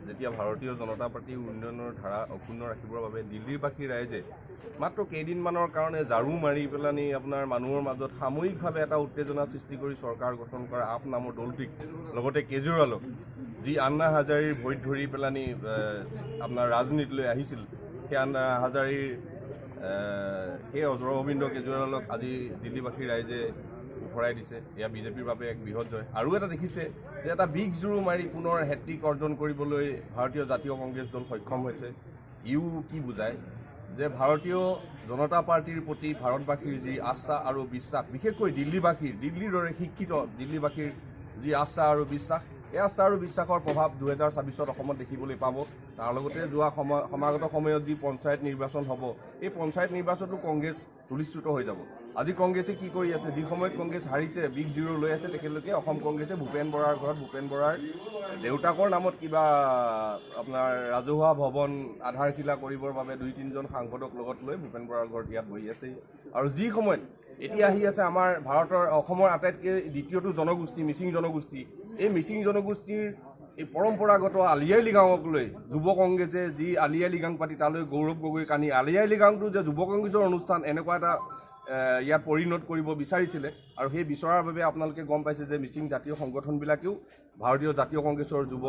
যেতিয়া ভাৰতীয় জনতা পাৰ্টীৰ উন্নয়নৰ ধাৰা অক্ষুণ্ণ ৰাখিবৰ বাবে দিল্লীবাসী ৰাইজে মাত্ৰ কেইদিনমানৰ কাৰণে ঝাৰু মাৰি পেলানি আপোনাৰ মানুহৰ মাজত সাময়িকভাৱে এটা উত্তেজনা সৃষ্টি কৰি চৰকাৰ গঠন কৰা আপ নামৰ দলটিক লগতে কেজৰিৱালক যি আন্না হাজাৰীৰ ভৰিত ধৰি পেলানি আপোনাৰ ৰাজনীতিলৈ আহিছিল সেই আন্না হাজাৰীৰ সেই অৰবিন্দ কেজৰিৱালক আজি দিল্লীবাসী ৰাইজে উফৰাই দিছে। এয়া বিজেপিৰ বাবে এক বৃহৎ জয়। আৰু এটা দেখিছে যে এটা বিগ জোৰ মাৰি পুনৰ হেট্ৰিক অৰ্জন কৰিবলৈ ভাৰতীয় জাতীয় কংগ্ৰেছ দল সক্ষম হৈছে। ইও কি বুজায় যে ভাৰতীয় জনতা পাৰ্টীৰ প্ৰতি ভাৰতবাসীৰ যি আস্থা আৰু বিশ্বাস, বিশেষকৈ দিল্লীবাসীৰ, দিল্লীৰ দৰে শিক্ষিত দিল্লীবাসীৰ যি আস্থা আৰু বিশ্বাস, এই আস্থা আৰু বিশ্বাসৰ প্ৰভাৱ 2024 অসমত দেখিবলৈ পাব। তাৰ লগতে যোৱা সমাগত সময়ত যি পঞ্চায়ত নিৰ্বাচন হ'ব, এই পঞ্চায়ত নিৰ্বাচনতো কংগ্ৰেছ তুলিচ্যুত হৈ যাব। আজি কংগ্ৰেছে কি কৰি আছে, যি সময়ত কংগ্ৰেছ হাৰিছে, বিগ জিৰ' লৈ আছে, তেখেতলোকে অসম কংগ্ৰেছে ভূপেন বৰাৰ ঘৰত ভূপেন বৰাৰ দেউতাকৰ নামত কিবা আপোনাৰ ৰাজহুৱা ভৱন আধাৰশিলা কৰিবৰ বাবে 2-3জন সাংসদক লগত লৈ ভূপেন বৰাৰ ঘৰত ইয়াত বহি আছে। আৰু যি সময়ত এতিয়া আহি আছে আমাৰ ভাৰতৰ অসমৰ আটাইতকৈ দ্বিতীয়টো জনগোষ্ঠী মিচিং জনগোষ্ঠী, এই মিচিং জনগোষ্ঠীৰ এই পৰম্পৰাগত আলি আই লৃগাঙক লৈ যুৱ কংগ্ৰেছে যি আলি আই লৃগাং পাতি তালৈ গৌৰৱ গগৈ কানি আলি আই লৃগাংটো যে যুৱ কংগ্ৰেছৰ অনুষ্ঠান এনেকুৱা এটা ইয়াত পৰিণত কৰিব বিচাৰিছিলে। আৰু সেই বিচৰাৰ বাবে আপোনালোকে গম পাইছে যে মিচিং জাতীয় সংগঠনবিলাকেও ভাৰতীয় জাতীয় কংগ্ৰেছৰ যুৱ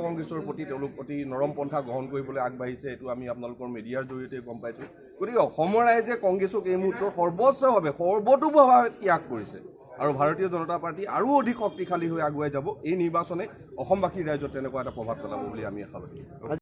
কংগ্ৰেছৰ প্ৰতি তেওঁলোক অতি নৰম পন্থা গ্ৰহণ কৰিবলৈ আগবাঢ়িছে। এইটো আমি আপোনালোকৰ মিডিয়াৰ জৰিয়তে গম পাইছোঁ। গতিকে অসমৰ ৰাইজে কংগ্ৰেছক এই মুহূৰ্তত সৰ্বোচ্চভাৱে সৰ্বতোভাৱে ত্যাগ কৰিছে। আৰু ভাৰতীয় জনতা পাৰ্টি আৰু অধিক শক্তিশালী হৈ আগুৱাই যাব। এই নিৰ্বাচনে অসমবাসীৰ ৰাইজত তেনেকুৱা এটা প্ৰভাৱ পেলাব বুলি আমি আশাবাদী।